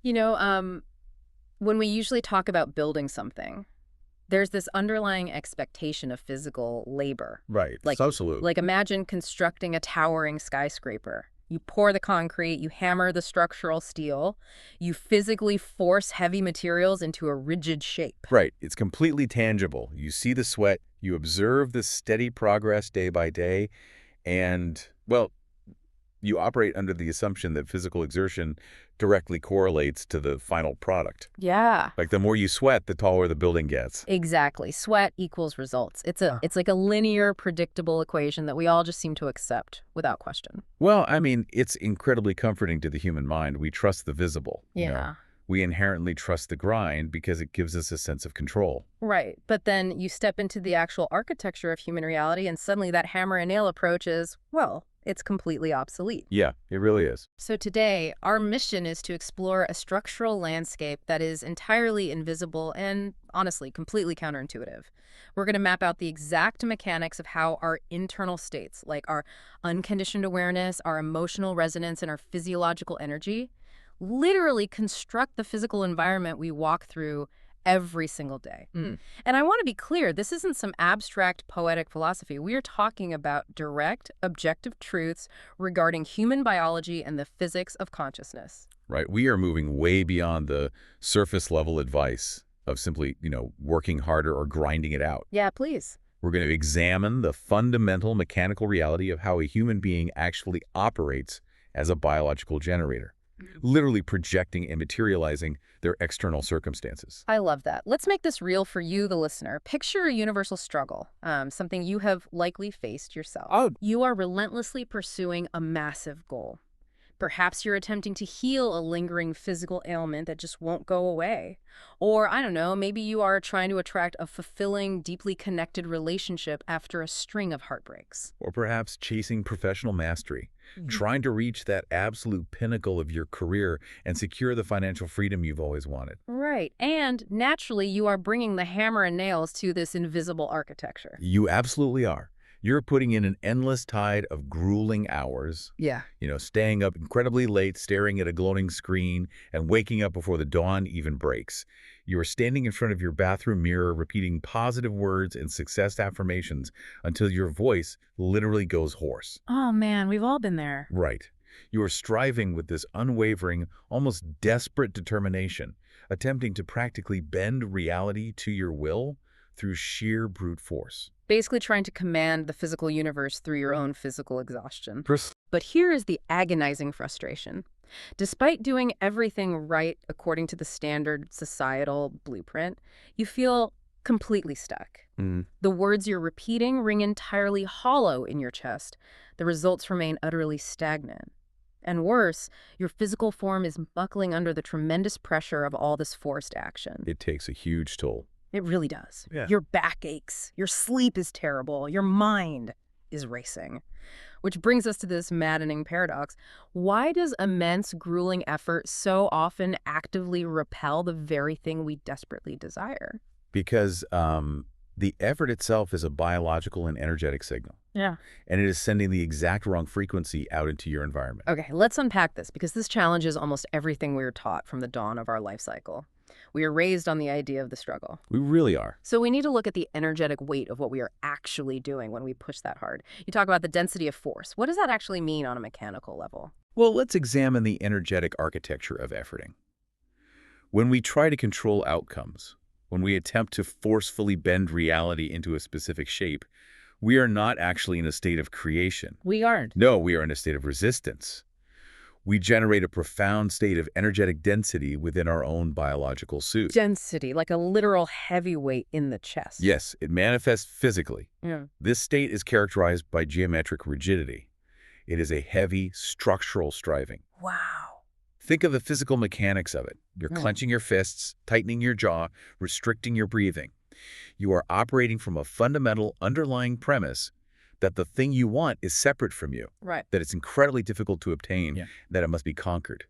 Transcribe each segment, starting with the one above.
You know, when we usually talk about building something, there's this underlying expectation of physical labor. Right. Like, Absolutely. like imagine constructing a towering skyscraper. You pour the concrete, you hammer the structural steel, you physically force heavy materials into a rigid shape. Right. It's completely tangible. You see the sweat, you observe the steady progress day by day, and, well, you operate under the assumption that physical exertion directly correlates to the final product. Yeah. Like the more you sweat, the taller the building gets. Exactly. Sweat equals results. It's like a linear, predictable equation that we all just seem to accept without question. Well, I mean, it's incredibly comforting to the human mind. We trust the visible. Yeah. We inherently trust the grind because it gives us a sense of control. Right. But then you step into the actual architecture of human reality, and suddenly that hammer and nail approach is, well, it's completely obsolete. Yeah, it really is. So today, our mission is to explore a structural landscape that is entirely invisible and, honestly, completely counterintuitive. We're going to map out the exact mechanics of how our internal states, like our unconditioned awareness, our emotional resonance, and our physiological energy, literally construct the physical environment we walk through every single day. And I want to be clear, this isn't some abstract poetic philosophy. We are talking about direct, objective truths regarding human biology and the physics of consciousness. Right. We are moving way beyond the surface level advice of simply working harder or grinding it out. Yeah, please. We're going to examine the fundamental mechanical reality of how a human being actually operates as a biological generator, literally projecting and materializing their external circumstances. I love that. Let's make this real for you, the listener. Picture a universal struggle, something you have likely faced yourself. Oh, You are relentlessly pursuing a massive goal. Perhaps you're attempting to heal a lingering physical ailment that just won't go away. Or, I don't know, maybe you are trying to attract a fulfilling, deeply connected relationship after a string of heartbreaks. or perhaps chasing professional mastery, Mhm. trying to reach that absolute pinnacle of your career and secure the financial freedom you've always wanted. Right. And naturally, you are bringing the hammer and nails to this invisible architecture. You absolutely are. You're putting in an endless tide of grueling hours, Yeah. staying up incredibly late, staring at a glowing screen, and waking up before the dawn even breaks. You are standing in front of your bathroom mirror, repeating positive words and success affirmations until your voice literally goes hoarse. Oh, man, we've all been there. Right. You are striving with this unwavering, almost desperate determination, attempting to practically bend reality to your will through sheer brute force. Basically trying to command the physical universe through your own physical exhaustion. Pres- But here is the agonizing frustration. Despite doing everything right according to the standard societal blueprint, you feel completely stuck. Mm. The words you're repeating ring entirely hollow in your chest. The results remain utterly stagnant. And worse, your physical form is buckling under the tremendous pressure of all this forced action. It takes a huge toll. It really does. Yeah. Your back aches, your sleep is terrible, your mind is racing. Which brings us to this maddening paradox. Why does immense, grueling effort so often actively repel the very thing we desperately desire? Because the effort itself is a biological and energetic signal, Yeah. and it is sending the exact wrong frequency out into your environment. Okay, let's unpack this because this challenges almost everything we were taught from the dawn of our life cycle. We are raised on the idea of the struggle. We really are. So we need to look at the energetic weight of what we are actually doing when we push that hard. You talk about the density of force. What does that actually mean on a mechanical level? Well, let's examine the energetic architecture of efforting. When we try to control outcomes, when we attempt to forcefully bend reality into a specific shape, we are not actually in a state of creation. We aren't. No, we are in a state of resistance. We generate a profound state of energetic density within our own biological suit. Density, like a literal heavyweight in the chest. Yes, it manifests physically. Yeah. This state is characterized by geometric rigidity. It is a heavy, structural striving. Wow. Think of the physical mechanics of it. You're clenching your fists, tightening your jaw, restricting your breathing. You are operating from a fundamental underlying premise that the thing you want is separate from you, Right. that it's incredibly difficult to obtain, Yeah. that it must be conquered.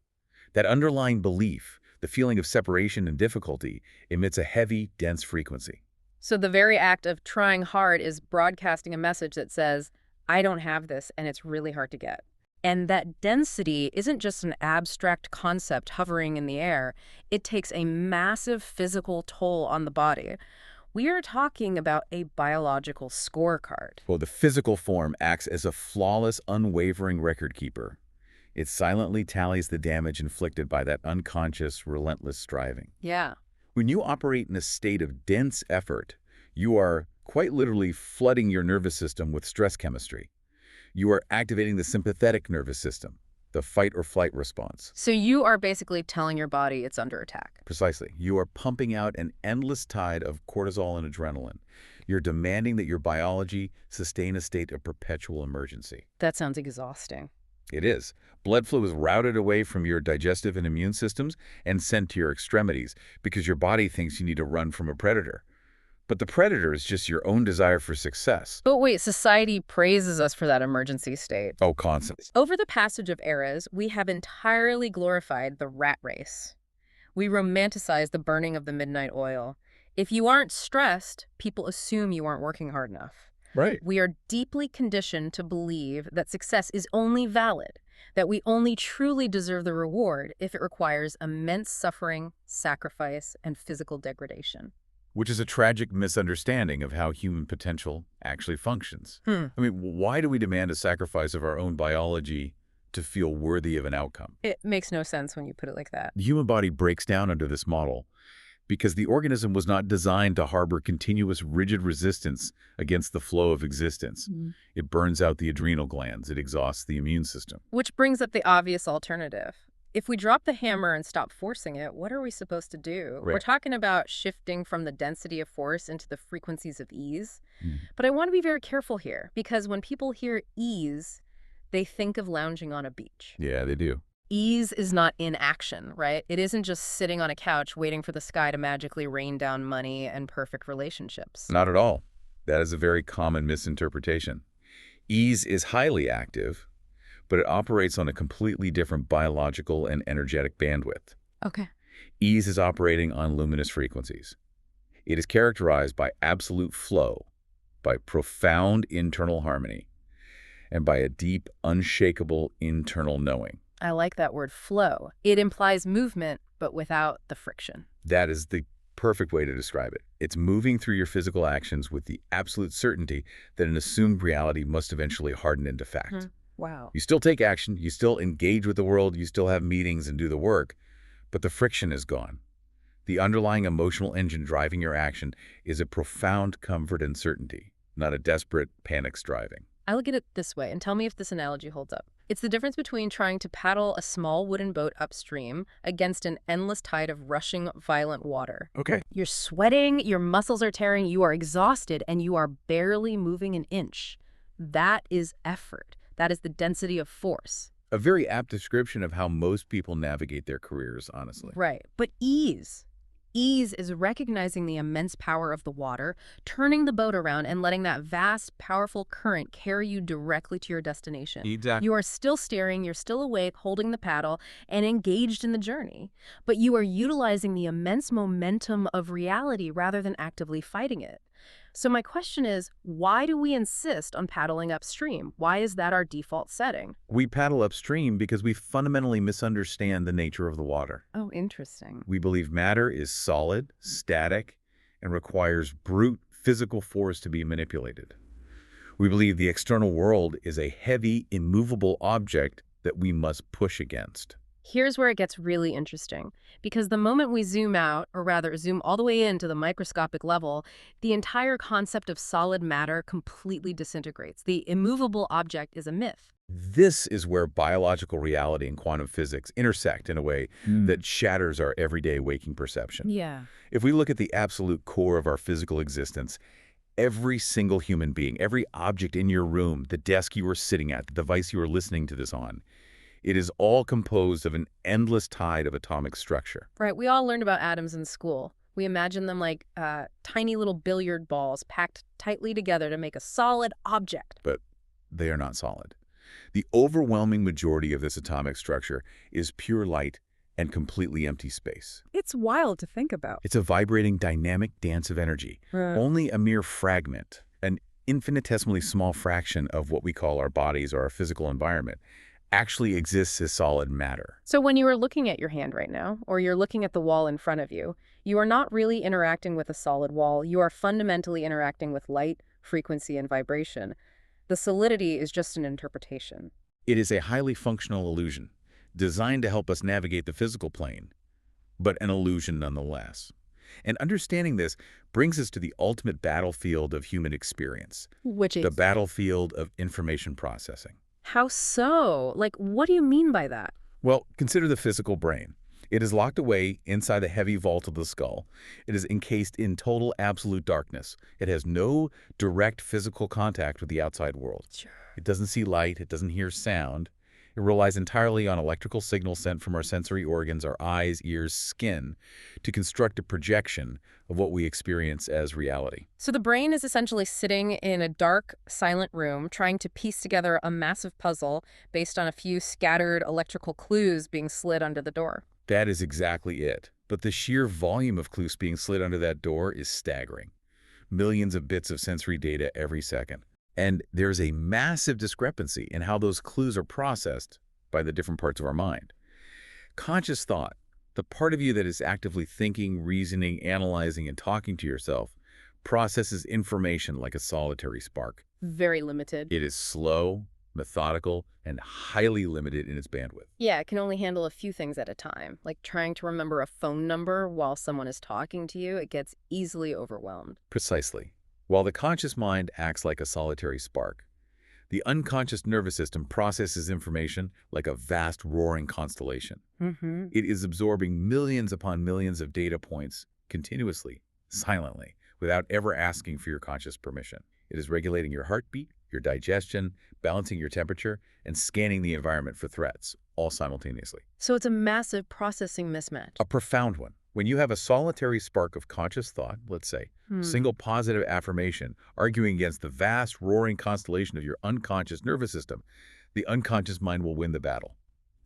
That underlying belief, the feeling of separation and difficulty, emits a heavy, dense frequency. So the very act of trying hard is broadcasting a message that says, I don't have this and it's really hard to get. And that density isn't just an abstract concept hovering in the air. It takes a massive physical toll on the body. We are talking about a biological scorecard. Well, the physical form acts as a flawless, unwavering record keeper. It silently tallies the damage inflicted by that unconscious, relentless striving. Yeah. When you operate in a state of dense effort, you are quite literally flooding your nervous system with stress chemistry. You are activating the sympathetic nervous system, the fight or flight response. So you are basically telling your body it's under attack. Precisely. You are pumping out an endless tide of cortisol and adrenaline. You're demanding that your biology sustain a state of perpetual emergency. That sounds exhausting. It is. Blood flow is routed away from your digestive and immune systems and sent to your extremities because your body thinks you need to run from a predator. But the predator is just your own desire for success. But wait, society praises us for that emergency state. Oh, constantly. Over the passage of eras, we have entirely glorified the rat race. We romanticize the burning of the midnight oil. If you aren't stressed, people assume you aren't working hard enough. Right. We are deeply conditioned to believe that success is only valid, that we only truly deserve the reward if it requires immense suffering, sacrifice, and physical degradation. Which is a tragic misunderstanding of how human potential actually functions. Hmm. I mean, why do we demand a sacrifice of our own biology to feel worthy of an outcome? It makes no sense when you put it like that. The human body breaks down under this model because the organism was not designed to harbor continuous rigid resistance against the flow of existence. It burns out the adrenal glands. It exhausts the immune system. Which brings up the obvious alternative. If we drop the hammer and stop forcing it, what are we supposed to do? Right. We're talking about shifting from the density of force into the frequencies of ease. Mm. But I want to be very careful here, because when people hear ease, they think of lounging on a beach. Yeah, they do. Ease is not inaction, right? It isn't just sitting on a couch waiting for the sky to magically rain down money and perfect relationships. Not at all. That is a very common misinterpretation. Ease is highly active, but it operates on a completely different biological and energetic bandwidth. Okay. Ease is operating on luminous frequencies. It is characterized by absolute flow, by profound internal harmony, and by a deep, unshakable internal knowing. I like that word flow. It implies movement, but without the friction. That is the perfect way to describe it. It's moving through your physical actions with the absolute certainty that an assumed reality must eventually harden into fact. Wow. You still take action, you still engage with the world, you still have meetings and do the work, but the friction is gone. The underlying emotional engine driving your action is a profound comfort and certainty, not a desperate panic striving. I look at it this way, and tell me if this analogy holds up. It's the difference between trying to paddle a small wooden boat upstream against an endless tide of rushing, violent water. Okay. You're sweating, your muscles are tearing, you are exhausted, and you are barely moving an inch. That is effort. That is the density of force. A very apt description of how most people navigate their careers, honestly. Right. But ease. Ease is recognizing the immense power of the water, turning the boat around and letting that vast, powerful current carry you directly to your destination. Exactly. You are still steering, you're still awake, holding the paddle, and engaged in the journey. But you are utilizing the immense momentum of reality rather than actively fighting it. So my question is, why do we insist on paddling upstream? Why is that our default setting? We paddle upstream because we fundamentally misunderstand the nature of the water. Oh, interesting. We believe matter is solid, static, and requires brute physical force to be manipulated. We believe the external world is a heavy, immovable object that we must push against. Here's where it gets really interesting, because the moment we zoom out, or rather zoom all the way into the microscopic level, the entire concept of solid matter completely disintegrates. The immovable object is a myth. This is where biological reality and quantum physics intersect in a way that shatters our everyday waking perception. Yeah. If we look at the absolute core of our physical existence, every single human being, every object in your room, the desk you are sitting at, the device you are listening to this on, it is all composed of an endless tide of atomic structure. Right. We all learned about atoms in school. We imagine them like tiny little billiard balls packed tightly together to make a solid object. But they are not solid. The overwhelming majority of this atomic structure is pure light and completely empty space. It's wild to think about. It's a vibrating, dynamic dance of energy. Only a mere fragment, an infinitesimally small fraction of what we call our bodies or our physical environment, actually exists as solid matter. So when you are looking at your hand right now, or you're looking at the wall in front of you, you are not really interacting with a solid wall. You are fundamentally interacting with light, frequency, and vibration. The solidity is just an interpretation. It is a highly functional illusion, designed to help us navigate the physical plane, but an illusion nonetheless. And understanding this brings us to the ultimate battlefield of human experience, Which the is? battlefield of information processing. How so? Like, what do you mean by that? Well, consider the physical brain. It is locked away inside the heavy vault of the skull. It is encased in total absolute darkness. It has no direct physical contact with the outside world. Sure. It doesn't see light. It doesn't hear sound. It relies entirely on electrical signals sent from our sensory organs, our eyes, ears, skin, to construct a projection of what we experience as reality. So the brain is essentially sitting in a dark, silent room trying to piece together a massive puzzle based on a few scattered electrical clues being slid under the door. That is exactly it. But the sheer volume of clues being slid under that door is staggering. Millions of bits of sensory data every second. And there's a massive discrepancy in how those clues are processed by the different parts of our mind. Conscious thought, the part of you that is actively thinking, reasoning, analyzing, and talking to yourself, processes information like a solitary spark. Very limited. It is slow, methodical, and highly limited in its bandwidth. Yeah, it can only handle a few things at a time. Like trying to remember a phone number while someone is talking to you, it gets easily overwhelmed. Precisely. While the conscious mind acts like a solitary spark, the unconscious nervous system processes information like a vast roaring constellation. Mm-hmm. It is absorbing millions upon millions of data points continuously, silently, without ever asking for your conscious permission. It is regulating your heartbeat, your digestion, balancing your temperature, and scanning the environment for threats, all simultaneously. So it's a massive processing mismatch. A profound one. When you have a solitary spark of conscious thought, let's say, single positive affirmation, arguing against the vast, roaring constellation of your unconscious nervous system, the unconscious mind will win the battle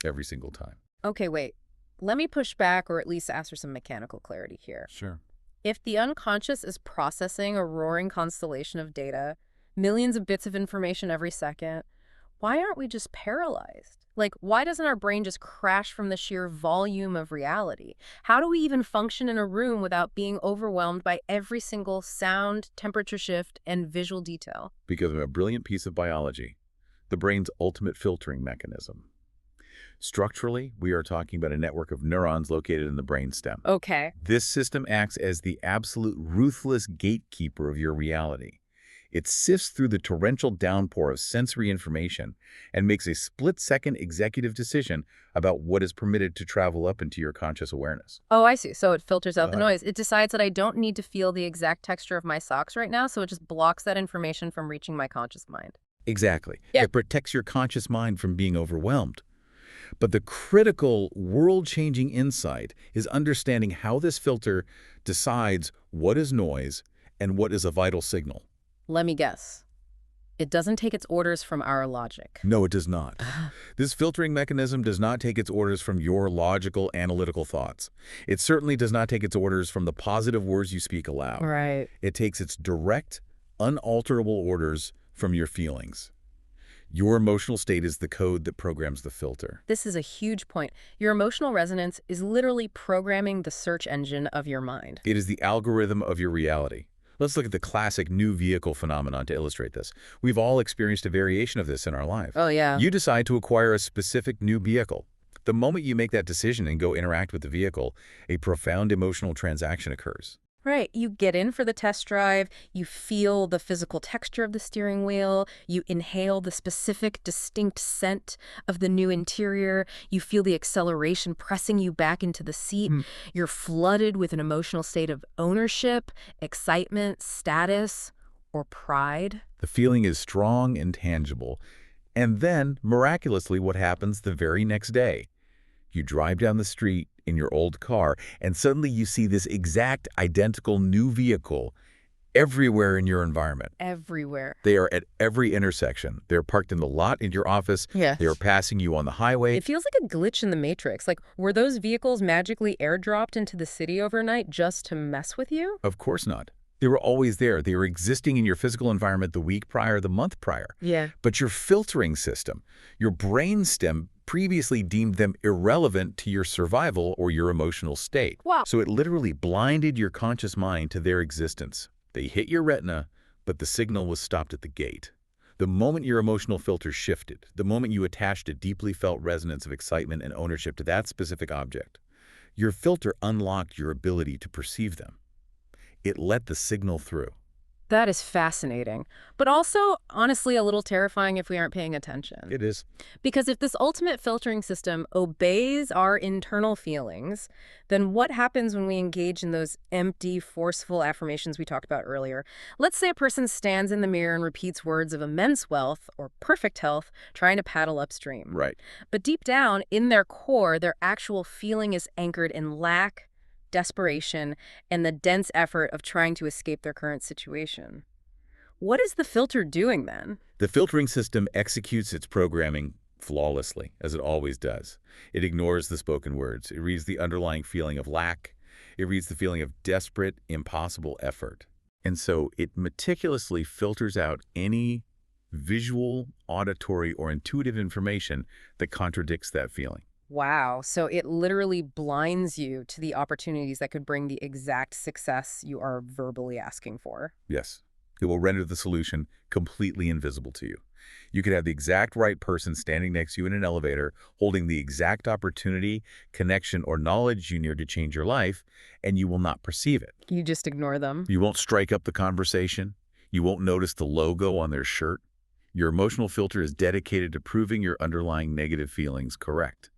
every single time. Okay, wait. Let me push back or at least ask for some mechanical clarity here. Sure. If the unconscious is processing a roaring constellation of data, millions of bits of information every second, why aren't we just paralyzed? Like, why doesn't our brain just crash from the sheer volume of reality? How do we even function in a room without being overwhelmed by every single sound, temperature shift, and visual detail? Because of a brilliant piece of biology, the brain's ultimate filtering mechanism. Structurally, we are talking about a network of neurons located in the brainstem. Okay. This system acts as the absolute ruthless gatekeeper of your reality. It sifts through the torrential downpour of sensory information and makes a split-second executive decision about what is permitted to travel up into your conscious awareness. Oh, I see. So it filters out the Uh-huh. noise. It decides that I don't need to feel the exact texture of my socks right now, so it just blocks that information from reaching my conscious mind. Exactly. Yeah. It protects your conscious mind from being overwhelmed. But the critical, world-changing insight is understanding how this filter decides what is noise and what is a vital signal. Let me guess. It doesn't take its orders from our logic. No, it does not. This filtering mechanism does not take its orders from your logical, analytical thoughts. It certainly does not take its orders from the positive words you speak aloud. Right. It takes its direct, unalterable orders from your feelings. Your emotional state is the code that programs the filter. This is a huge point. Your emotional resonance is literally programming the search engine of your mind. It is the algorithm of your reality. Let's look at the classic new vehicle phenomenon to illustrate this. We've all experienced a variation of this in our life. Oh, yeah. You decide to acquire a specific new vehicle. The moment you make that decision and go interact with the vehicle, a profound emotional transaction occurs. Right. You get in for the test drive, you feel the physical texture of the steering wheel, you inhale the specific, distinct scent of the new interior, you feel the acceleration pressing you back into the seat. You're flooded with an emotional state of ownership, excitement, status, or pride. The feeling is strong and tangible. And then, miraculously, what happens the very next day? You drive down the street in your old car, and suddenly you see this exact, identical new vehicle everywhere in your environment. Everywhere. They are at every intersection. They're parked in the lot in your office. Yeah. They are passing you on the highway. It feels like a glitch in the Matrix. Like, were those vehicles magically airdropped into the city overnight just to mess with you? Of course not. They were always there. They were existing in your physical environment the week prior, the month prior. Yeah. But your filtering system, your brainstem previously deemed them irrelevant to your survival or your emotional state. Wow. So it literally blinded your conscious mind to their existence. They hit your retina, but the signal was stopped at the gate. The moment your emotional filter shifted, the moment you attached a deeply felt resonance of excitement and ownership to that specific object, your filter unlocked your ability to perceive them. It let the signal through. That is fascinating, but also, honestly, a little terrifying if we aren't paying attention. It is. Because if this ultimate filtering system obeys our internal feelings, then what happens when we engage in those empty, forceful affirmations we talked about earlier? Let's say a person stands in the mirror and repeats words of immense wealth or perfect health, trying to paddle upstream. Right. But deep down, in their core, their actual feeling is anchored in lack, desperation, and the dense effort of trying to escape their current situation. What is the filter doing then? The filtering system executes its programming flawlessly, as it always does. It ignores the spoken words. It reads the underlying feeling of lack. It reads the feeling of desperate, impossible effort. And so it meticulously filters out any visual, auditory, or intuitive information that contradicts that feeling. Wow, so it literally blinds you to the opportunities that could bring the exact success you are verbally asking for. Yes. It will render the solution completely invisible to you. You could have the exact right person standing next to you in an elevator, holding the exact opportunity, connection, or knowledge you need to change your life, and you will not perceive it. You just ignore them. You won't strike up the conversation. You won't notice the logo on their shirt. Your emotional filter is dedicated to proving your underlying negative feelings correct.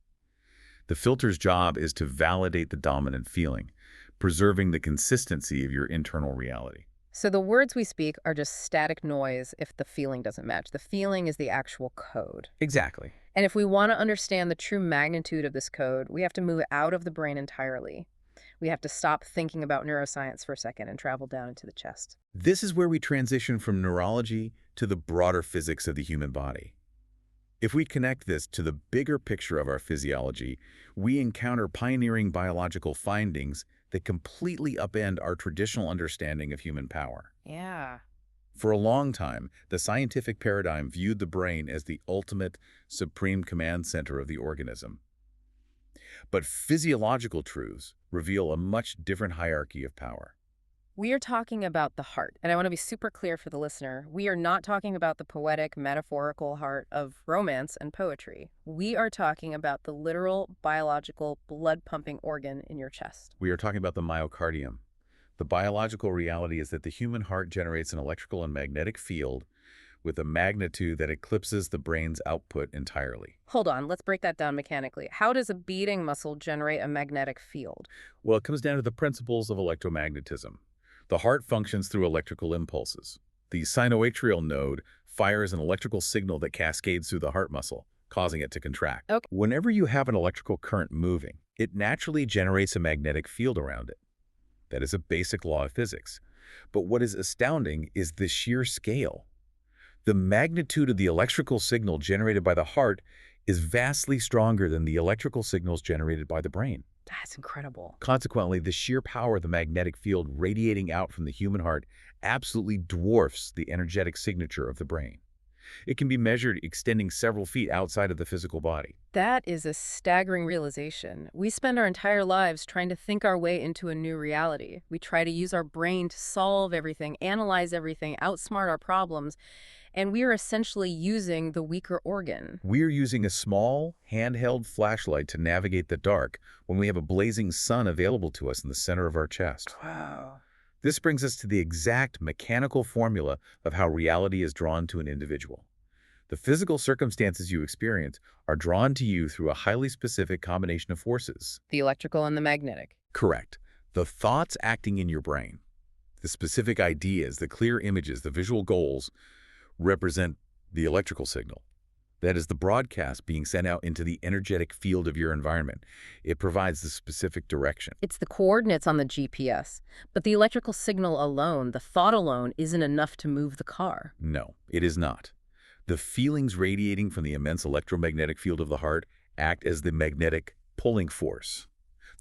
The filter's job is to validate the dominant feeling, preserving the consistency of your internal reality. So the words we speak are just static noise if the feeling doesn't match. The feeling is the actual code. Exactly. And if we want to understand the true magnitude of this code, we have to move out of the brain entirely. We have to stop thinking about neuroscience for a second and travel down into the chest. This is where we transition from neurology to the broader physics of the human body. If we connect this to the bigger picture of our physiology, we encounter pioneering biological findings that completely upend our traditional understanding of human power. Yeah. For a long time, the scientific paradigm viewed the brain as the ultimate, supreme command center of the organism. But physiological truths reveal a much different hierarchy of power. We are talking about the heart, and I want to be super clear for the listener. We are not talking about the poetic, metaphorical heart of romance and poetry. We are talking about the literal, biological, blood-pumping organ in your chest. We are talking about the myocardium. The biological reality is that the human heart generates an electrical and magnetic field with a magnitude that eclipses the brain's output entirely. Hold on, let's break that down mechanically. How does a beating muscle generate a magnetic field? Well, it comes down to the principles of electromagnetism. The heart functions through electrical impulses. The sinoatrial node fires an electrical signal that cascades through the heart muscle, causing it to contract. Okay. Whenever you have an electrical current moving, it naturally generates a magnetic field around it. That is a basic law of physics. But what is astounding is the sheer scale. The magnitude of the electrical signal generated by the heart is vastly stronger than the electrical signals generated by the brain. That's incredible. Consequently, the sheer power of the magnetic field radiating out from the human heart absolutely dwarfs the energetic signature of the brain. It can be measured extending several feet outside of the physical body. That is a staggering realization. We spend our entire lives trying to think our way into a new reality. We try to use our brain to solve everything, analyze everything, outsmart our problems, and we are essentially using the weaker organ. We're using a small, handheld flashlight to navigate the dark when we have a blazing sun available to us in the center of our chest. Wow. This brings us to the exact mechanical formula of how reality is drawn to an individual. The physical circumstances you experience are drawn to you through a highly specific combination of forces. The electrical and the magnetic. Correct. The thoughts acting in your brain, the specific ideas, the clear images, the visual goals represent the electrical signal. That is the broadcast being sent out into the energetic field of your environment. It provides the specific direction. It's the coordinates on the GPS. But the electrical signal alone, the thought alone, isn't enough to move the car. No, it is not. The feelings radiating from the immense electromagnetic field of the heart act as the magnetic pulling force.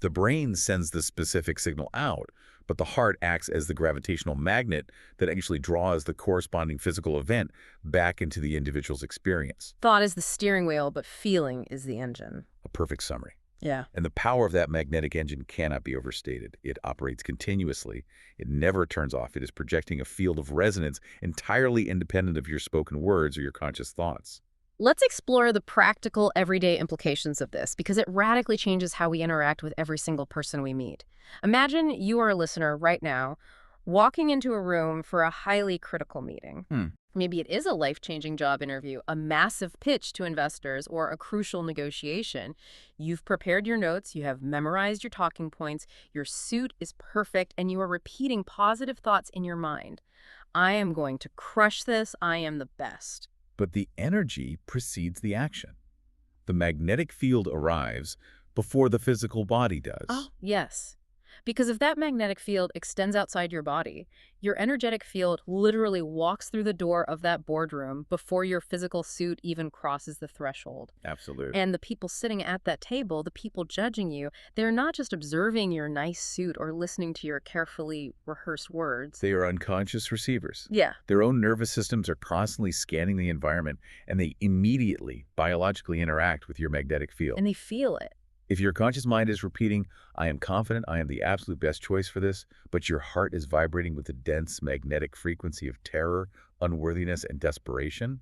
The brain sends the specific signal out, but the heart acts as the gravitational magnet that actually draws the corresponding physical event back into the individual's experience. Thought is the steering wheel, but feeling is the engine. A perfect summary. Yeah. And the power of that magnetic engine cannot be overstated. It operates continuously. It never turns off. It is projecting a field of resonance entirely independent of your spoken words or your conscious thoughts. Let's explore the practical, everyday implications of this because it radically changes how we interact with every single person we meet. Imagine you are a listener right now walking into a room for a highly critical meeting. Hmm. Maybe it is a life-changing job interview, a massive pitch to investors, or a crucial negotiation. You've prepared your notes, you have memorized your talking points, your suit is perfect, and you are repeating positive thoughts in your mind. I am going to crush this. I am the best. But the energy precedes the action. The magnetic field arrives before the physical body does. Oh, yes. Because if that magnetic field extends outside your body, your energetic field literally walks through the door of that boardroom before your physical suit even crosses the threshold. Absolutely. And the people sitting at that table, the people judging you, they're not just observing your nice suit or listening to your carefully rehearsed words. They are unconscious receivers. Yeah. Their own nervous systems are constantly scanning the environment, and they immediately biologically interact with your magnetic field. And they feel it. If your conscious mind is repeating, I am confident, I am the absolute best choice for this, but your heart is vibrating with the dense magnetic frequency of terror, unworthiness, and desperation,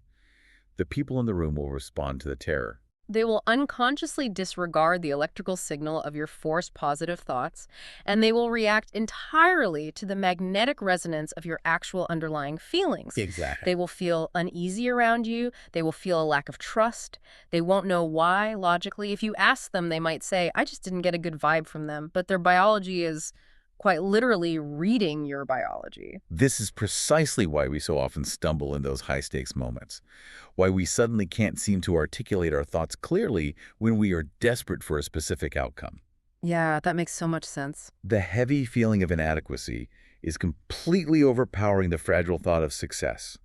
the people in the room will respond to the terror. They will unconsciously disregard the electrical signal of your forced positive thoughts, and they will react entirely to the magnetic resonance of your actual underlying feelings. Exactly. They will feel uneasy around you. They will feel a lack of trust. They won't know why, logically. If you ask them, they might say, I just didn't get a good vibe from them. But their biology is quite literally reading your biology. This is precisely why we so often stumble in those high-stakes moments, why we suddenly can't seem to articulate our thoughts clearly when we are desperate for a specific outcome. Yeah, that makes so much sense. The heavy feeling of inadequacy is completely overpowering the fragile thought of success.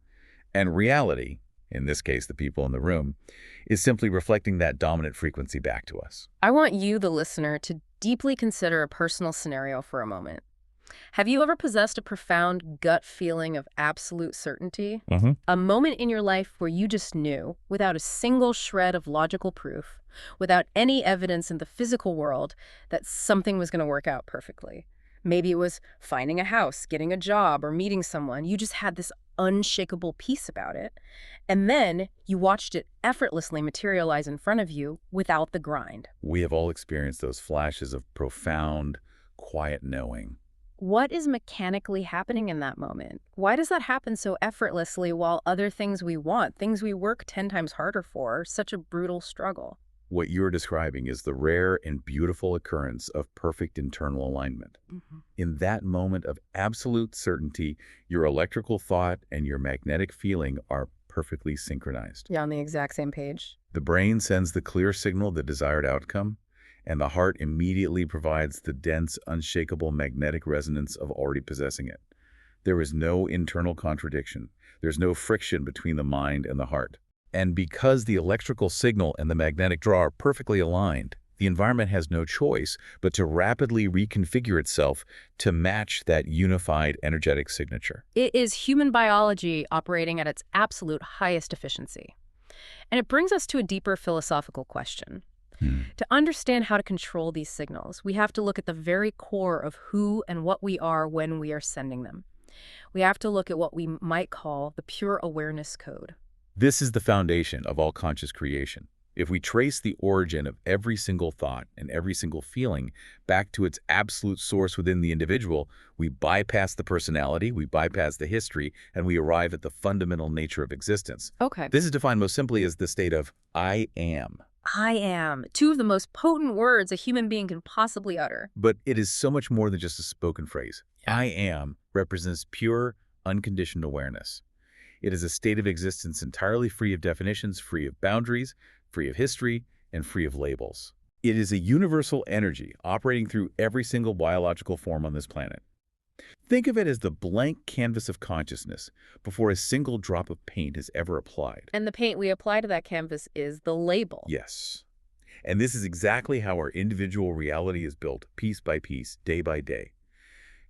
And reality, in this case the people in the room, is simply reflecting that dominant frequency back to us. I want you, the listener, to deeply consider a personal scenario for a moment. Have you ever possessed a profound gut feeling of absolute certainty? A moment in your life where you just knew, without a single shred of logical proof, without any evidence in the physical world, that something was going to work out perfectly. Maybe it was finding a house, getting a job, or meeting someone. You just had this unshakable peace about it. And then you watched it effortlessly materialize in front of you without the grind. We have all experienced those flashes of profound, quiet knowing. What is mechanically happening in that moment? Why does that happen so effortlessly while other things we want, things we work 10 times harder for, are such a brutal struggle? What you're describing is the rare and beautiful occurrence of perfect internal alignment. In that moment of absolute certainty, your electrical thought and your magnetic feeling are perfectly synchronized. Yeah, on the exact same page. The brain sends the clear signal, the desired outcome, and the heart immediately provides the dense, unshakable magnetic resonance of already possessing it. There is no internal contradiction. There's no friction between the mind and the heart. And because the electrical signal and the magnetic draw are perfectly aligned, the environment has no choice but to rapidly reconfigure itself to match that unified energetic signature. It is human biology operating at its absolute highest efficiency. And it brings us to a deeper philosophical question. To understand how to control these signals, we have to look at the very core of who and what we are when we are sending them. We have to look at what we might call the pure awareness code. This is the foundation of all conscious creation. If we trace the origin of every single thought and every single feeling back to its absolute source within the individual, we bypass the personality, we bypass the history, and we arrive at the fundamental nature of existence. Okay. This is defined most simply as the state of I am. I am. Two of the most potent words a human being can possibly utter. But it is so much more than just a spoken phrase. I am represents pure, unconditioned awareness. It is a state of existence entirely free of definitions, free of boundaries, free of history, and free of labels. It is a universal energy operating through every single biological form on this planet. Think of it as the blank canvas of consciousness before a single drop of paint is ever applied. And the paint we apply to that canvas is the label. Yes. And this is exactly how our individual reality is built, piece by piece, day by day.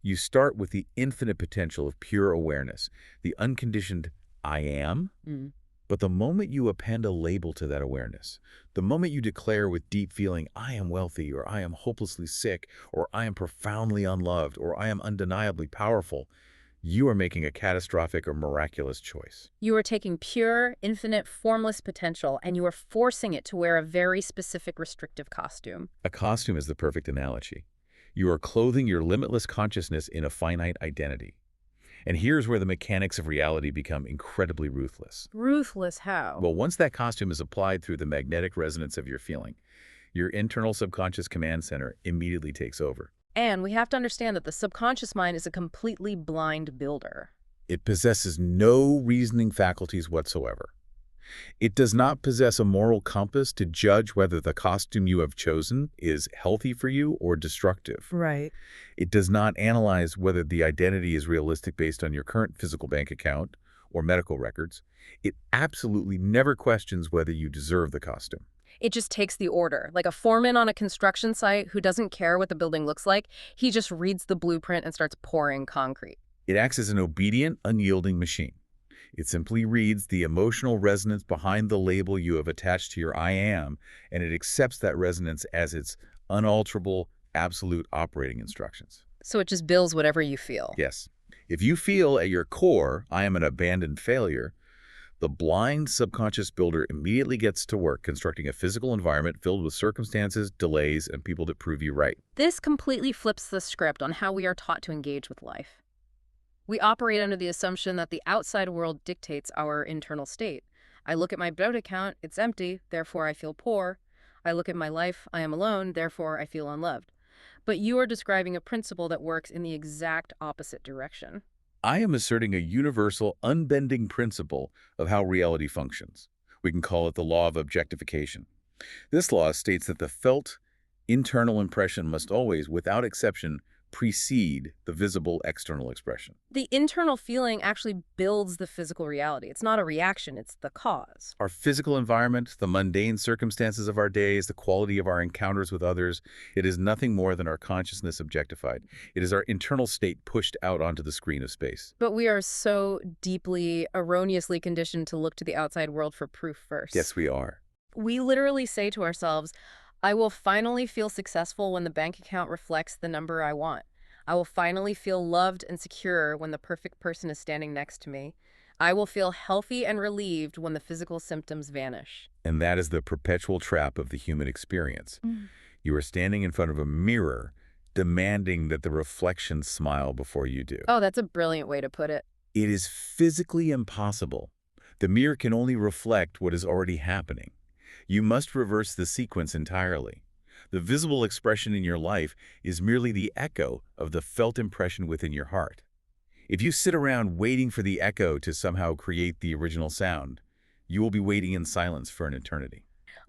You start with the infinite potential of pure awareness, the unconditioned I am. Mm. But the moment you append a label to that awareness, the moment you declare with deep feeling, I am wealthy, or I am hopelessly sick, or I am profoundly unloved, or I am undeniably powerful, you are making a catastrophic or miraculous choice. You are taking pure, infinite, formless potential and you are forcing it to wear a very specific restrictive costume. A costume is the perfect analogy. You are clothing your limitless consciousness in a finite identity. And here's where the mechanics of reality become incredibly ruthless. Ruthless how? Well, once that costume is applied through the magnetic resonance of your feeling, your internal subconscious command center immediately takes over. And we have to understand that the subconscious mind is a completely blind builder. It possesses no reasoning faculties whatsoever. It does not possess a moral compass to judge whether the costume you have chosen is healthy for you or destructive. Right. It does not analyze whether the identity is realistic based on your current physical bank account or medical records. It absolutely never questions whether you deserve the costume. It just takes the order. Like a foreman on a construction site who doesn't care what the building looks like, he just reads the blueprint and starts pouring concrete. It acts as an obedient, unyielding machine. It simply reads the emotional resonance behind the label you have attached to your I am, and it accepts that resonance as its unalterable, absolute operating instructions. So it just bills whatever you feel. Yes. If you feel at your core, I am an abandoned failure, the blind subconscious builder immediately gets to work constructing a physical environment filled with circumstances, delays, and people that prove you right. This completely flips the script on how we are taught to engage with life. We operate under the assumption that the outside world dictates our internal state. I look at my bank account, it's empty, therefore I feel poor. I look at my life, I am alone, therefore I feel unloved. But you are describing a principle that works in the exact opposite direction. I am asserting a universal, unbending principle of how reality functions. We can call it the law of objectification. This law states that the felt internal impression must always, without exception, precede the visible external expression. The internal feeling actually builds the physical reality. It's not a reaction, it's the cause. Our physical environment, the mundane circumstances of our days, the quality of our encounters with others, it is nothing more than our consciousness objectified. It is our internal state pushed out onto the screen of space. But we are so deeply, erroneously conditioned to look to the outside world for proof first. Yes, we are. We literally say to ourselves, I will finally feel successful when the bank account reflects the number I want. I will finally feel loved and secure when the perfect person is standing next to me. I will feel healthy and relieved when the physical symptoms vanish. And that is the perpetual trap of the human experience. You are standing in front of a mirror, demanding that the reflection smile before you do. Oh, that's a brilliant way to put it. It is physically impossible. The mirror can only reflect what is already happening. You must reverse the sequence entirely. The visible expression in your life is merely the echo of the felt impression within your heart. If you sit around waiting for the echo to somehow create the original sound, you will be waiting in silence for an eternity.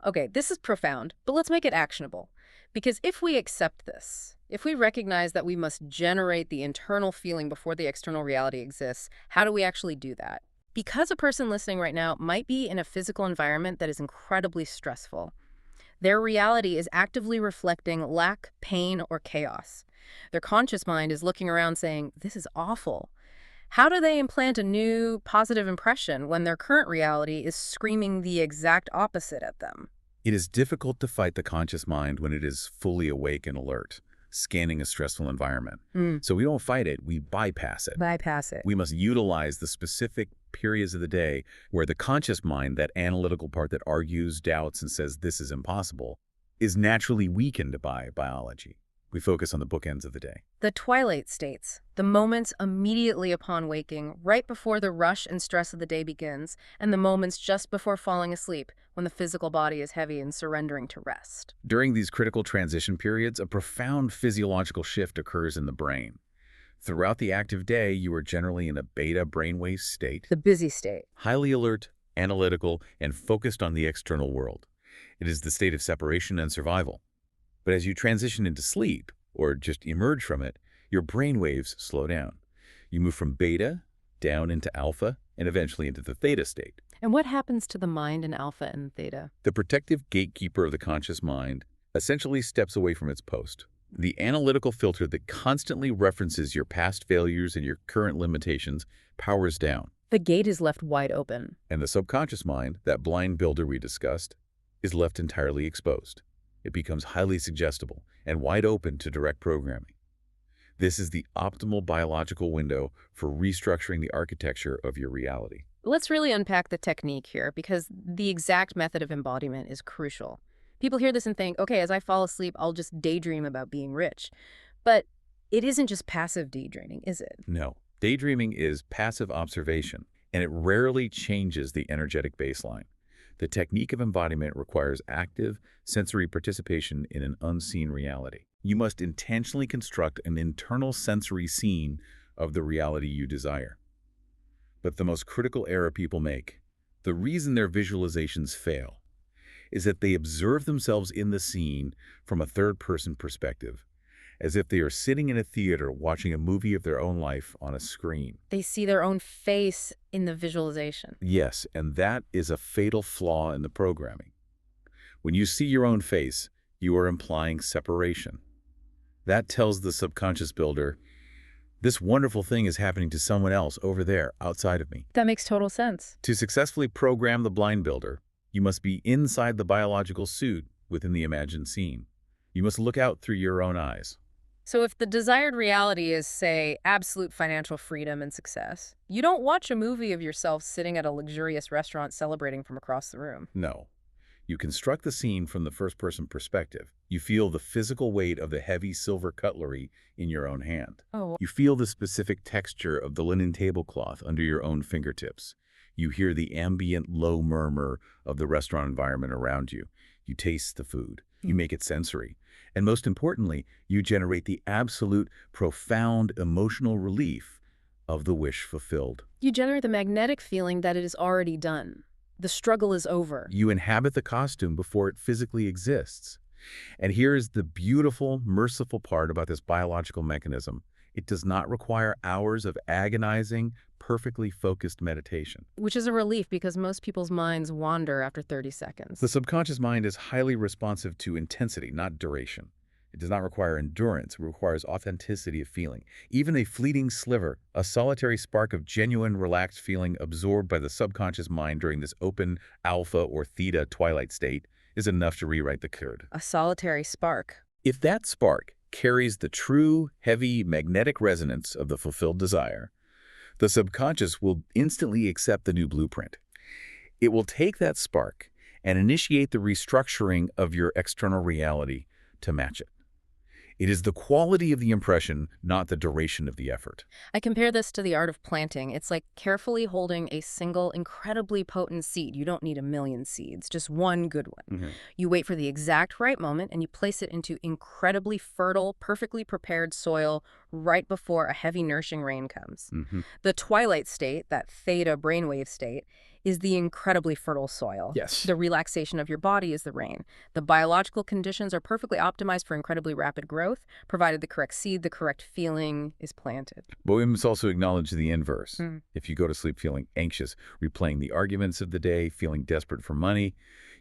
Okay, this is profound, but let's make it actionable. Because if we accept this, if we recognize that we must generate the internal feeling before the external reality exists, how do we actually do that? Because a person listening right now might be in a physical environment that is incredibly stressful. Their reality is actively reflecting lack, pain, or chaos. Their conscious mind is looking around saying, this is awful. How do they implant a new positive impression when their current reality is screaming the exact opposite at them? It is difficult to fight the conscious mind when it is fully awake and alert, scanning a stressful environment. So we don't fight it, we bypass it. Bypass it. We must utilize the specific periods of the day where the conscious mind, that analytical part that argues, doubts, and says this is impossible, is naturally weakened by biology. We focus on the bookends of the day. The twilight states, the moments immediately upon waking, right before the rush and stress of the day begins, and the moments just before falling asleep, when the physical body is heavy and surrendering to rest. During these critical transition periods, a profound physiological shift occurs in the brain. Throughout the active day, you are generally in a beta brainwave state, The busy state. highly alert, analytical, and focused on the external world. It is the state of separation and survival. But as you transition into sleep, or just emerge from it, your brain waves slow down. You move from beta down into alpha and eventually into the theta state. And what happens to the mind in alpha and theta? The protective gatekeeper of the conscious mind essentially steps away from its post. The analytical filter that constantly references your past failures and your current limitations powers down. The gate is left wide open. And the subconscious mind, that blind builder we discussed, is left entirely exposed. It becomes highly suggestible and wide open to direct programming. This is the optimal biological window for restructuring the architecture of your reality. Let's really unpack the technique here because the exact method of embodiment is crucial. People hear this and think, okay, as I fall asleep, I'll just daydream about being rich. But it isn't just passive daydreaming, is it? No, daydreaming is passive observation, and it rarely changes the energetic baseline. The technique of embodiment requires active, sensory participation in an unseen reality. You must intentionally construct an internal sensory scene of the reality you desire. But the most critical error people make, the reason their visualizations fail, is that they observe themselves in the scene from a third-person perspective, as if they are sitting in a theater watching a movie of their own life on a screen. They see their own face in the visualization. Yes, and that is a fatal flaw in the programming. When you see your own face, you are implying separation. That tells the subconscious builder, this wonderful thing is happening to someone else over there, outside of me. That makes total sense. To successfully program the blind builder, you must be inside the biological suit within the imagined scene. You must look out through your own eyes. So if the desired reality is, say, absolute financial freedom and success, you don't watch a movie of yourself sitting at a luxurious restaurant celebrating from across the room. No. You construct the scene from the first-person perspective. You feel the physical weight of the heavy silver cutlery in your own hand. Oh, You feel the specific texture of the linen tablecloth under your own fingertips. You hear the ambient low murmur of the restaurant environment around you. You taste the food. You make it sensory. And most importantly, you generate the absolute, profound emotional relief of the wish fulfilled. you generate the magnetic feeling that it is already done. The struggle is over. You inhabit the costume before it physically exists. And here is the beautiful, merciful part about this biological mechanism. It does not require hours of agonizing, perfectly focused meditation. Which is a relief because most people's minds wander after 30 seconds. The subconscious mind is highly responsive to intensity, not duration. It does not require endurance. It requires authenticity of feeling. Even a fleeting sliver, a solitary spark of genuine, relaxed feeling absorbed by the subconscious mind during this open alpha or theta twilight state is enough to rewrite the code. A solitary spark. If that spark carries the true, heavy, magnetic resonance of the fulfilled desire, the subconscious will instantly accept the new blueprint. It will take that spark and initiate the restructuring of your external reality to match it. It is the quality of the impression, not the duration of the effort. I compare this to the art of planting. It's like carefully holding a single, incredibly potent seed. You don't need a million seeds, just one good one. You wait for the exact right moment and you place it into incredibly fertile, perfectly prepared soil right before a heavy, nourishing rain comes. The twilight state, that theta brainwave state, is the incredibly fertile soil. Yes. The relaxation of your body is the rain. The biological conditions are perfectly optimized for incredibly rapid growth, provided the correct seed, the correct feeling is planted. But we must also acknowledge the inverse. If you go to sleep feeling anxious, replaying the arguments of the day, feeling desperate for money,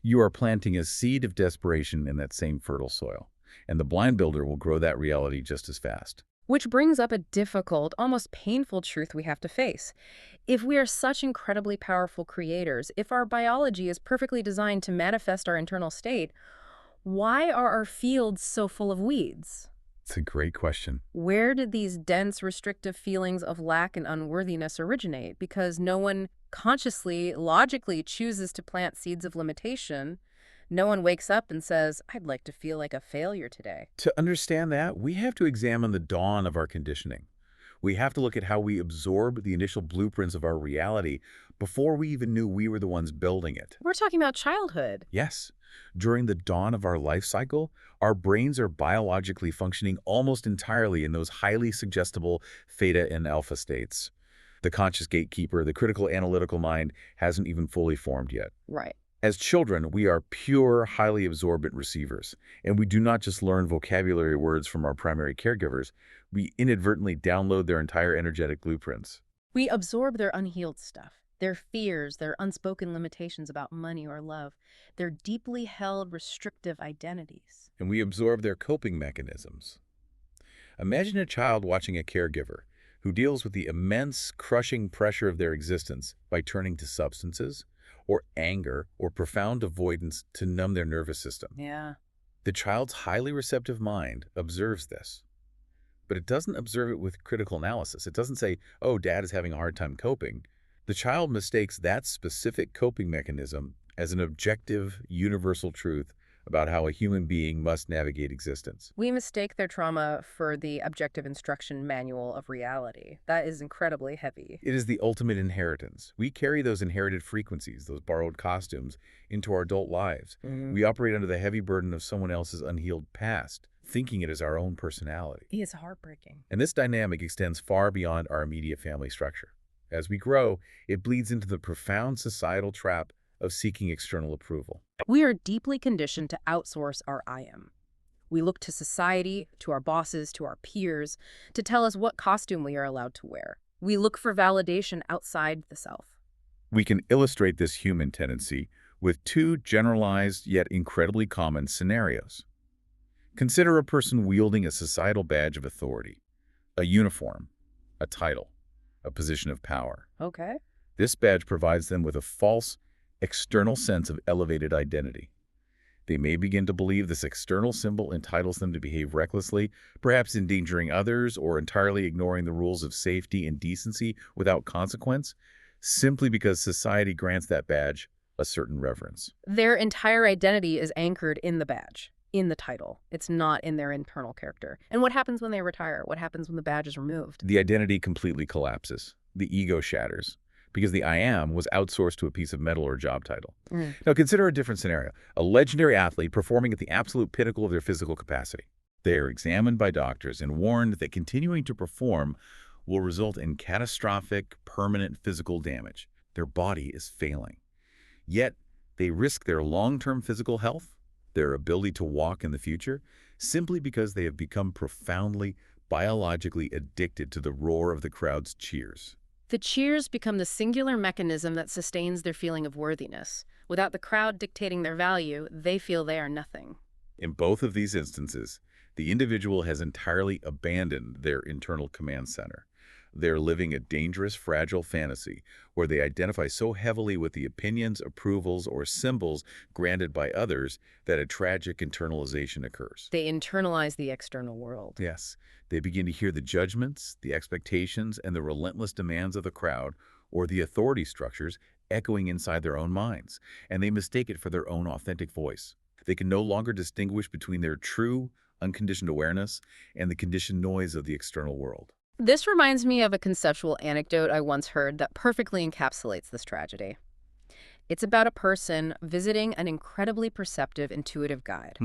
you are planting a seed of desperation in that same fertile soil. And the blind builder will grow that reality just as fast. Which brings up a difficult, almost painful truth we have to face. If we are such incredibly powerful creators, if our biology is perfectly designed to manifest our internal state, why are our fields so full of weeds? It's a great question. Where did these dense, restrictive feelings of lack and unworthiness originate? Because no one consciously, logically chooses to plant seeds of limitation. No one wakes up and says, I'd like to feel like a failure today. To understand that, we have to examine the dawn of our conditioning. We have to look at how we absorb the initial blueprints of our reality before we even knew we were the ones building it. We're talking about childhood. Yes. During the dawn of our life cycle, our brains are biologically functioning almost entirely in those highly suggestible theta and alpha states. The conscious gatekeeper, the critical analytical mind, hasn't even fully formed yet. Right. As children, we are pure, highly absorbent receivers, and we do not just learn vocabulary words from our primary caregivers, we inadvertently download their entire energetic blueprints. We absorb their unhealed stuff. Their fears, their unspoken limitations about money or love, their deeply held restrictive identities. And we absorb their coping mechanisms. Imagine a child watching a caregiver who deals with the immense, crushing pressure of their existence by turning to substances, or anger, or profound avoidance to numb their nervous system. Yeah. The child's highly receptive mind observes this, but it doesn't observe it with critical analysis. It doesn't say, oh, dad is having a hard time coping. The child mistakes that specific coping mechanism as an objective, universal truth about how a human being must navigate existence. We mistake their trauma for the objective instruction manual of reality. That is incredibly heavy. It is the ultimate inheritance. We carry those inherited frequencies, those borrowed costumes, into our adult lives. Mhm. We operate under the heavy burden of someone else's unhealed past, thinking it is our own personality. It's heartbreaking. And this dynamic extends far beyond our immediate family structure. As we grow, it bleeds into the profound societal trap of seeking external approval. We are deeply conditioned to outsource our I am. We look to society, to our bosses, to our peers, to tell us what costume we are allowed to wear. We look for validation outside the self. We can illustrate this human tendency with two generalized yet incredibly common scenarios. Consider a person wielding a societal badge of authority, a uniform, a title, a position of power. Okay. This badge provides them with a false, external sense of elevated identity. They may begin to believe this external symbol entitles them to behave recklessly, perhaps endangering others or entirely ignoring the rules of safety and decency without consequence, simply because society grants that badge a certain reverence. Their entire identity is anchored in the badge, in the title. It's not in their internal character. And what happens when they retire? What happens when the badge is removed? The identity completely collapses. The ego shatters, because the I am was outsourced to a piece of metal or job title. Now consider a different scenario. A legendary athlete performing at the absolute pinnacle of their physical capacity. They are examined by doctors and warned that continuing to perform will result in catastrophic, permanent physical damage. Their body is failing. Yet, they risk their long-term physical health, their ability to walk in the future, simply because they have become profoundly, biologically addicted to the roar of the crowd's cheers. The cheers become the singular mechanism that sustains their feeling of worthiness. Without the crowd dictating their value, they feel they are nothing. In both of these instances, the individual has entirely abandoned their internal command center. They're living a dangerous, fragile fantasy where they identify so heavily with the opinions, approvals, or symbols granted by others that a tragic internalization occurs. They internalize the external world. Yes, they begin to hear the judgments, the expectations, and the relentless demands of the crowd or the authority structures echoing inside their own minds, and they mistake it for their own authentic voice. They can no longer distinguish between their true, unconditioned awareness and the conditioned noise of the external world. This reminds me of a conceptual anecdote I once heard that perfectly encapsulates this tragedy. It's about a person visiting an incredibly perceptive, intuitive guide.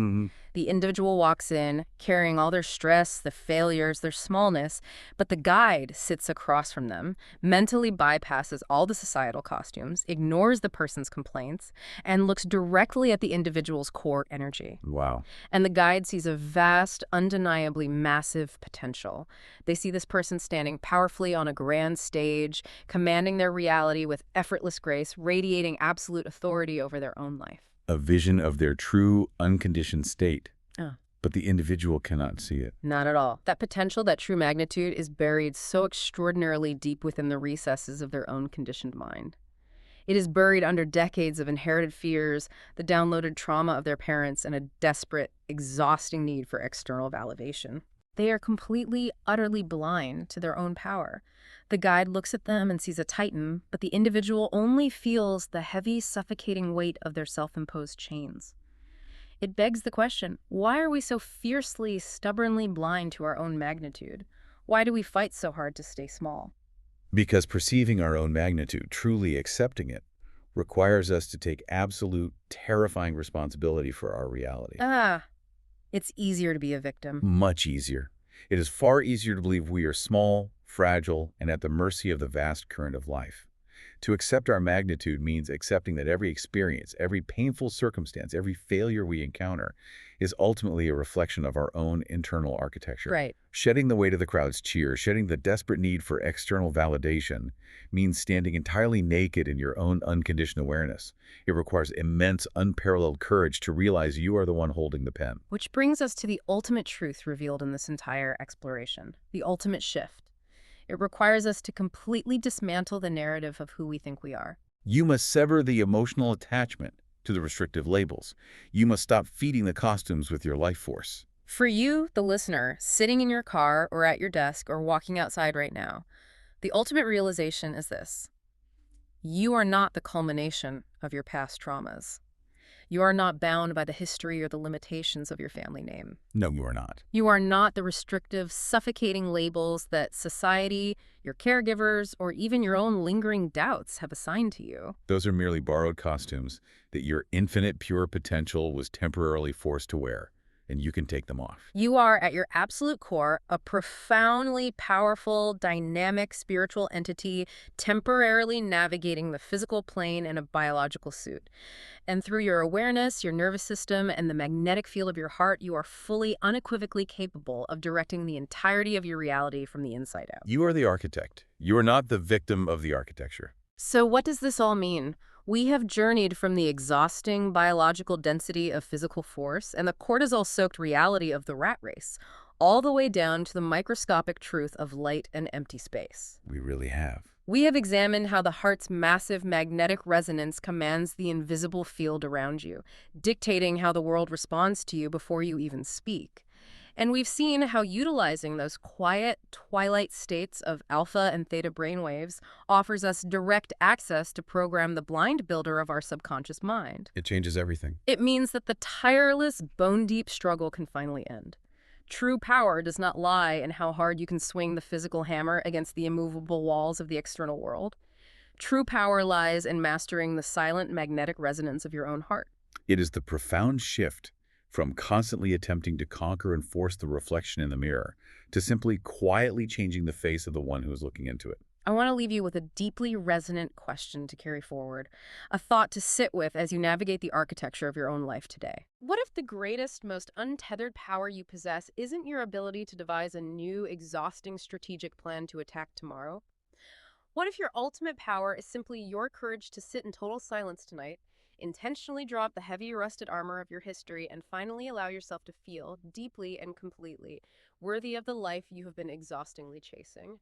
The individual walks in, carrying all their stress, the failures, their smallness, but the guide sits across from them, mentally bypasses all the societal costumes, ignores the person's complaints, and looks directly at the individual's core energy. Wow. And the guide sees a vast, undeniably massive potential. They see this person standing powerfully on a grand stage, commanding their reality with effortless grace, radiating absolute authority over their own life. A vision of their true, unconditioned state. Oh. But the individual cannot see it. Not at all. That potential, that true magnitude, is buried so extraordinarily deep within the recesses of their own conditioned mind. It is buried under decades of inherited fears, the downloaded trauma of their parents, and a desperate, exhausting need for external validation. They are completely, utterly blind to their own power. The guide looks at them and sees a titan, but the individual only feels the heavy, suffocating weight of their self-imposed chains. It begs the question, why are we so fiercely, stubbornly blind to our own magnitude? Why do we fight so hard to stay small? Because perceiving our own magnitude, truly accepting it, requires us to take absolute, terrifying responsibility for our reality. It's easier to be a victim. Much easier. It is far easier to believe we are small, fragile, and at the mercy of the vast current of life. To accept our magnitude means accepting that every experience, every painful circumstance, every failure we encounter is ultimately a reflection of our own internal architecture. Right. Shedding the weight of the crowd's cheer, shedding the desperate need for external validation, means standing entirely naked in your own unconditioned awareness. It requires immense, unparalleled courage to realize you are the one holding the pen. Which brings us to the ultimate truth revealed in this entire exploration, the ultimate shift. It requires us to completely dismantle the narrative of who we think we are. You must sever the emotional attachment to the restrictive labels. You must stop feeding the costumes with your life force. For you, the listener, sitting in your car or at your desk or walking outside right now, the ultimate realization is this. You are not the culmination of your past traumas. You are not bound by the history or the limitations of your family name. No, you are not. You are not the restrictive, suffocating labels that society, your caregivers, or even your own lingering doubts have assigned to you. Those are merely borrowed costumes that your infinite pure potential was temporarily forced to wear, and you can take them off. You are, at your absolute core, a profoundly powerful, dynamic spiritual entity temporarily navigating the physical plane in a biological suit. And through your awareness, your nervous system, and the magnetic field of your heart, you are fully, unequivocally capable of directing the entirety of your reality from the inside out. You are the architect. You are not the victim of the architecture. So what does this all mean? We have journeyed from the exhausting biological density of physical force and the cortisol-soaked reality of the rat race, all the way down to the microscopic truth of light and empty space. We really have. We have examined how the heart's massive magnetic resonance commands the invisible field around you, dictating how the world responds to you before you even speak. And we've seen how utilizing those quiet, twilight states of alpha and theta brainwaves offers us direct access to program the blind builder of our subconscious mind. It changes everything. It means that the tireless, bone-deep struggle can finally end. True power does not lie in how hard you can swing the physical hammer against the immovable walls of the external world. True power lies in mastering the silent magnetic resonance of your own heart. It is the profound shift from constantly attempting to conquer and force the reflection in the mirror to simply quietly changing the face of the one who is looking into it. I want to leave you with a deeply resonant question to carry forward, a thought to sit with as you navigate the architecture of your own life today. What if the greatest, most untethered power you possess isn't your ability to devise a new, exhausting strategic plan to attack tomorrow? What if your ultimate power is simply your courage to sit in total silence tonight, intentionally drop the heavy rusted armor of your history, and finally allow yourself to feel, deeply and completely, worthy of the life you have been exhaustingly chasing?